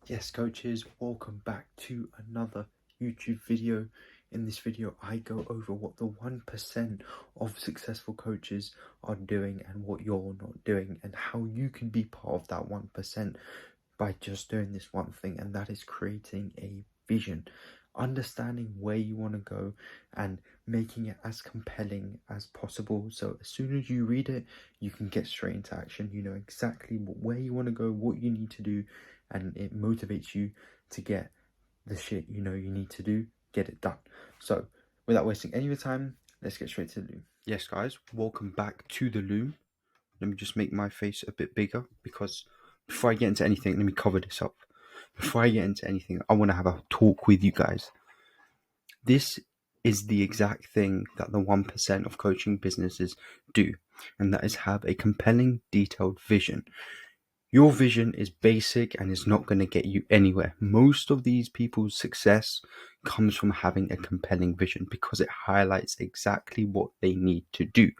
Yes, coaches, welcome back to another YouTube video. In this video, I go over what the 1% of successful coaches are doing and what you're not doing, and how you can be part of that 1% by just doing this one thing, and that is creating a vision, understanding where you want to go and making it as compelling as possible. So as soon as you read it, you can get straight into action. You know exactly where you want to go, what you need to do, and it motivates you to get the shit you know you need to do, get it done. So without wasting any of your time, let's get straight to the loom. Yes, guys, welcome back to the loom. Let me just make my face a bit bigger, because before I get into anything, let me cover this up. Before I get into anything, I want to have a talk with you guys. This is the exact thing that the 1% of coaching businesses do, and that is have a compelling, detailed vision. Your vision is basic and is not going to get you anywhere. Most of these people's success comes from having a compelling vision, because it highlights exactly what they need to do,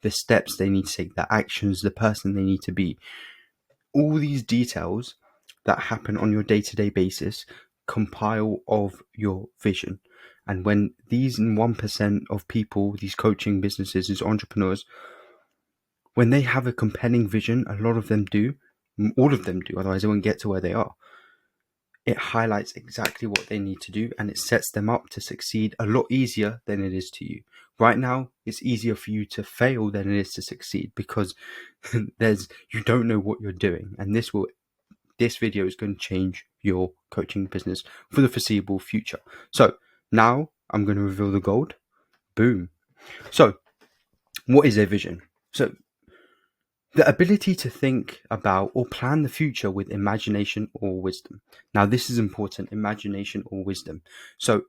the steps they need to take, the actions, the person they need to be. All these details that happen on your day-to-day basis compile of your vision. And when these 1% of people, these coaching businesses, these entrepreneurs, when they have a compelling vision, a lot of them do, all of them do, otherwise they won't get to where they are. It highlights exactly what they need to do, and it sets them up to succeed a lot easier than it is to you. Right now, it's easier for you to fail than it is to succeed, because you don't know what you're doing, and this video is going to change your coaching business for the foreseeable future. So now I'm going to reveal the gold. Boom. So what is a vision? So the ability to think about or plan the future with imagination or wisdom. Now, this is important, imagination or wisdom. So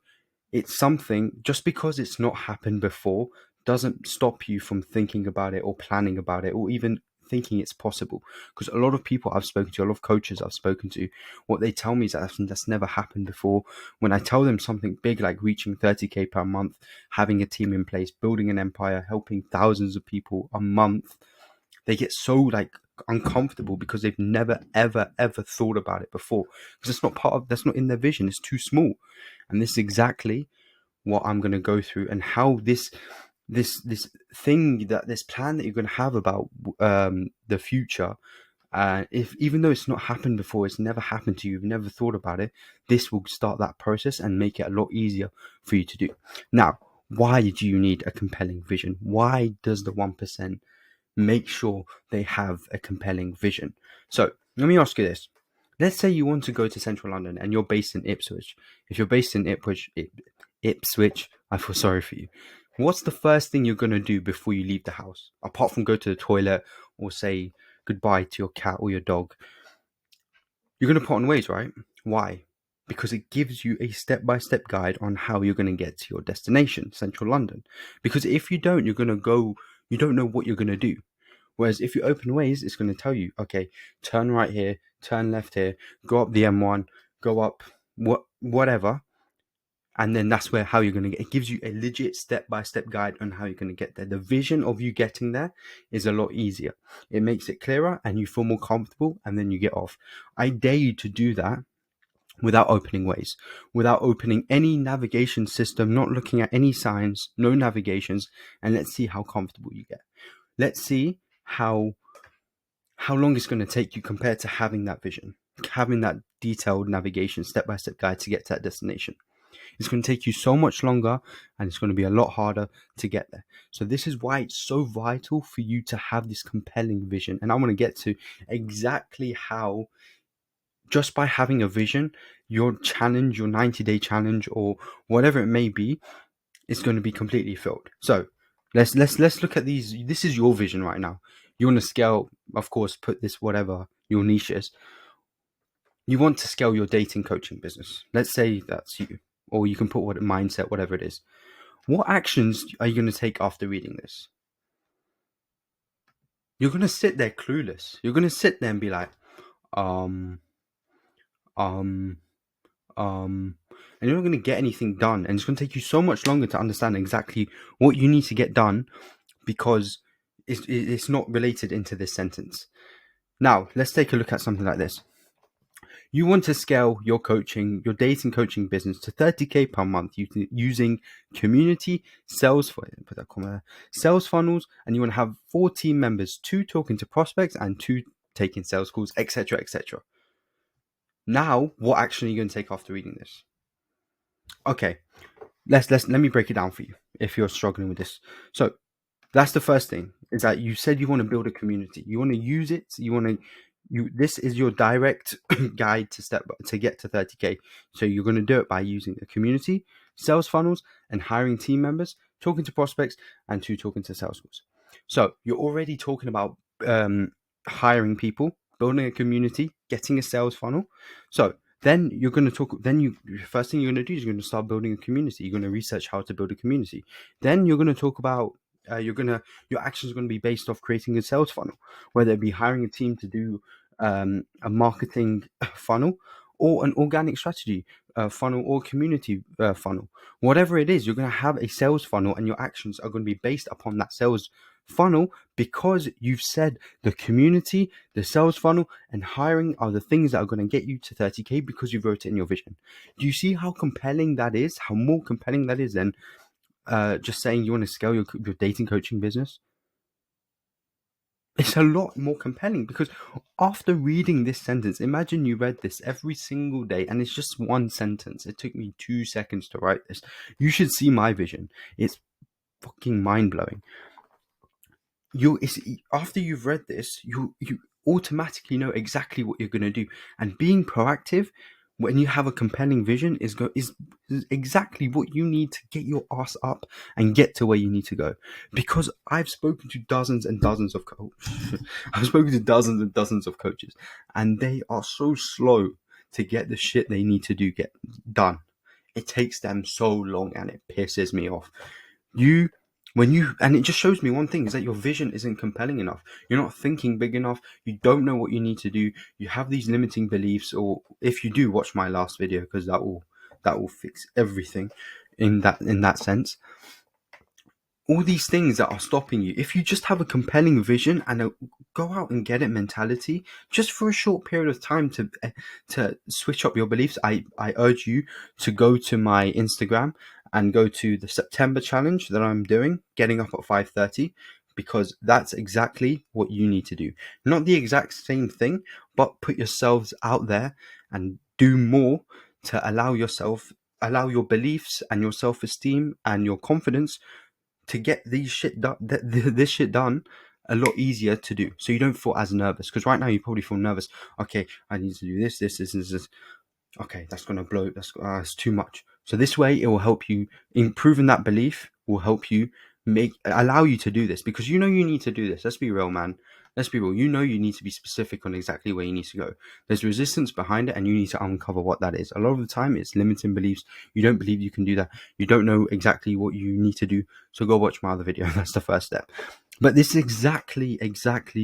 it's something, just because it's not happened before doesn't stop you from thinking about it or planning about it or even thinking it's possible. Because a lot of people I've spoken to, a lot of coaches I've spoken to, what they tell me is that's never happened before. When I tell them something big like reaching 30K per month, having a team in place, building an empire, helping thousands of people a month, they get so uncomfortable, because they've never ever thought about it before, because that's not in their vision. It's too small. And this is exactly what I'm going to go through, and how this thing, that this plan that you're going to have about the future, if even though it's not happened before, it's never happened to you, you've never thought about it, this will start that process and make it a lot easier for you to do. Now, why do you need a compelling vision? Why does the 1% make sure they have a compelling vision? So let me ask you this. Let's say you want to go to central London and you're based in Ipswich. If you're based in Ipswich, I feel sorry for you. What's the first thing you're going to do before you leave the house, apart from go to the toilet or say goodbye to your cat or your dog? You're going to put on Waze, right? Why? Because it gives you a step-by-step guide on how you're going to get to your destination, central London. Because if you don't, you don't know what you're going to do. Whereas if you open Waze, it's going to tell you, okay, turn right here, turn left here, go up the M1, go up whatever, and then that's how you're going to get. It gives you a legit step-by-step guide on how you're going to get there. The vision of you getting there is a lot easier. It makes it clearer, and you feel more comfortable, and then you get off. I dare you to do that without opening Waze, without opening any navigation system, not looking at any signs, no navigations, and let's see how comfortable you get. Let's see how long it's going to take you compared to having that vision, having that detailed navigation step-by-step guide to get to that destination. It's going to take you so much longer, and it's going to be a lot harder to get there. So this is why it's so vital for you to have this compelling vision. And I want to get to exactly how, just by having a vision, your challenge, your 90-day challenge, or whatever it may be, is going to be completely filled. So let's look at these. This is your vision right now. You want to scale, of course, put this whatever your niche is. You want to scale your dating coaching business. Let's say that's you, or you can put what mindset, whatever it is. What actions are you going to take after reading this? You're going to sit there clueless. You're going to sit there and be like, um, um, and you're not going to get anything done. And it's going to take you so much longer to understand exactly what you need to get done, because it's not related into this sentence. Now, let's take a look at something like this. You want to scale your dating coaching business to 30K per month using community sales sales funnels, and you want to have 4 team members, 2 talking to prospects and 2 taking sales calls, etc., etc. Now, what action are you going to take after reading this? Okay, let me break it down for you if you're struggling with this. So that's the first thing, is that you said you want to build a community. You want to use it. This is your direct guide to get to 30K. So you're going to do it by using a community, sales funnels, and hiring team members, talking to prospects, and talking to sales calls. So you're already talking about hiring people, building a community, getting a sales funnel. So then you're going to talk. Then first thing you're going to do is you're going to start building a community. You're going to research how to build a community. Then you're going to talk about your actions are going to be based off creating a sales funnel, whether it be hiring a team to do a marketing funnel or an organic strategy funnel or community funnel. Whatever it is, you're going to have a sales funnel, and your actions are going to be based upon that sales funnel, because you've said the community, the sales funnel, and hiring are the things that are going to get you to 30K because you wrote it in your vision. Do you see how compelling that is? How more compelling that is than just saying you want to scale your dating coaching business? It's a lot more compelling, because after reading this sentence, imagine you read this every single day, and it's just one sentence. It took me 2 seconds to write this. You should see my vision. It's fucking mind-blowing. After you've read this, you automatically know exactly what you're going to do. And being proactive when you have a compelling vision is exactly what you need to get your ass up and get to where you need to go. Because I've spoken to dozens and dozens of I've spoken to dozens and dozens of coaches, and they are so slow to get the shit they need to get done. It takes them so long, and it pisses me off. And it just shows me one thing, is that your vision isn't compelling enough. You're not thinking big enough. You don't know what you need to do. You have these limiting beliefs, or if you do, watch my last video, because that will fix everything in that sense. All these things that are stopping you, if you just have a compelling vision and a go out and get it mentality, just for a short period of time to switch up your beliefs, I urge you to go to my Instagram and go to the September challenge that I'm doing, getting up at 5:30, because that's exactly what you need to do. Not the exact same thing, but put yourselves out there and do more to allow your beliefs and your self-esteem and your confidence to get this shit done a lot easier to do, so you don't feel as nervous. Because right now you probably feel nervous. Okay, I need to do this. Okay, that's gonna blow. That's too much. So this way, it will help you. Improving that belief will help you allow you to do this, because you need to do this. Let's be real, man. Let's be real. You need to be specific on exactly where you need to go. There's resistance behind it, and you need to uncover what that is. A lot of the time, it's limiting beliefs. You don't believe you can do that. You don't know exactly what you need to do. So go watch my other video. That's the first step. But this is exactly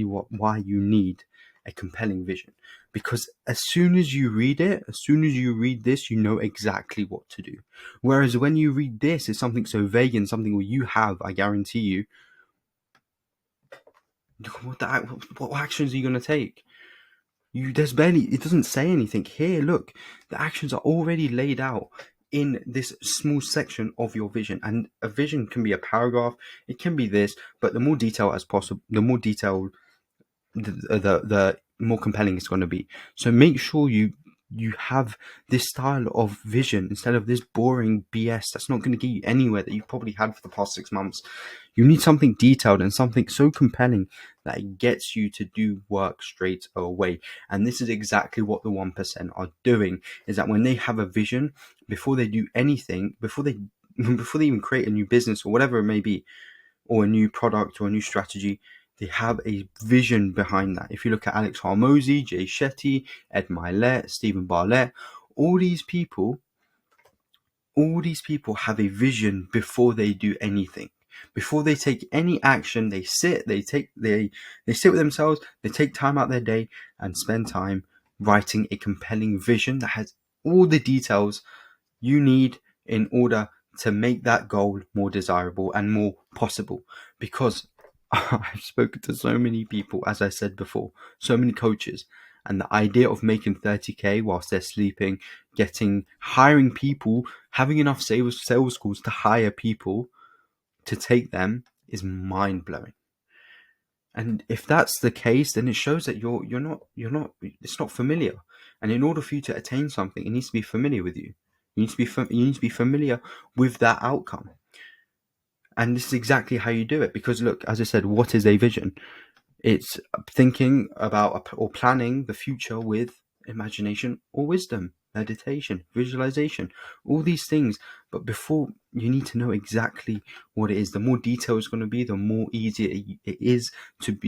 why you need a compelling vision. Because as soon as you read this, you know exactly what to do. Whereas when you read this, it's something so vague and something where you have, I guarantee you, what actions are you going to take? It doesn't say anything here. Look, the actions are already laid out in this small section of your vision. And a vision can be a paragraph, it can be this, but the more detail as possible, the more detailed, the more compelling it's going to be. So make sure you have this style of vision instead of this boring BS that's not going to get you anywhere, that you've probably had for the past 6 months. You need something detailed and something so compelling that it gets you to do work straight away. And this is exactly what the 1% are doing, is that when they have a vision, before they do anything, before they even create a new business or whatever it may be, or a new product or a new strategy, they have a vision behind that. If you look at Alex Hormozi, Jay Shetty, Ed Milet, Stephen Bartlett, all these people have a vision before they do anything. Before they take any action, they sit with themselves, they take time out their day and spend time writing a compelling vision that has all the details you need in order to make that goal more desirable and more possible. Because I've spoken to so many people, as I said before, so many coaches, And the idea of making 30k whilst they're sleeping, hiring people, having enough sales calls to hire people to take them is mind blowing. And if that's the case, then it shows that it's not familiar. And in order for you to attain something, it needs to be familiar with you. You need to be familiar with that outcome. And this is exactly how you do it. Because look, as I said, what is a vision? It's thinking about or planning the future with imagination or wisdom, meditation, visualization, all these things. But before, you need to know exactly what it is. The more detail it's going to be, the more easier it is to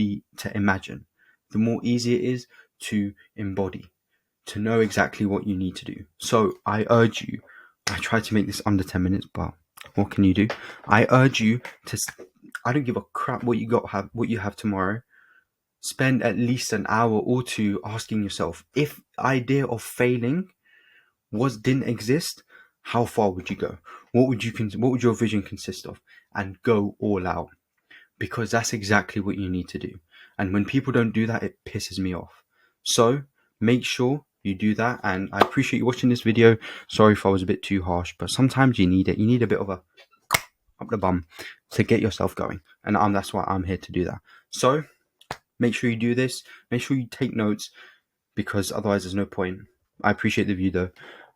imagine, the more easy it is to embody, to know exactly what you need to do. So I urge you, I try to make this under 10 minutes, but what can you do? I urge you to, I don't give a crap what you have tomorrow. Spend at least an hour or two asking yourself, if idea of failing didn't exist, how far would you go? What would your vision consist of? And go all out, because that's exactly what you need to do. And when people don't do that, it pisses me off. So make sure you do that. And I appreciate you watching this video. Sorry if I was a bit too harsh, but sometimes you need it. You need a bit of a up the bum to get yourself going. And that's why I'm here to do that. So make sure you do this. Make sure you take notes, because otherwise there's no point. I appreciate the view though.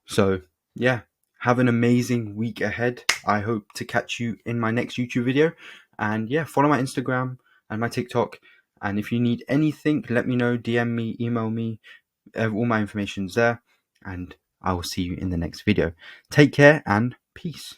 So yeah, have an amazing week ahead. I hope to catch you in my next YouTube video. And yeah, follow my Instagram and my TikTok. And if you need anything, let me know, DM me, email me. All my information's there. And I will see you in the next video. Take care and peace.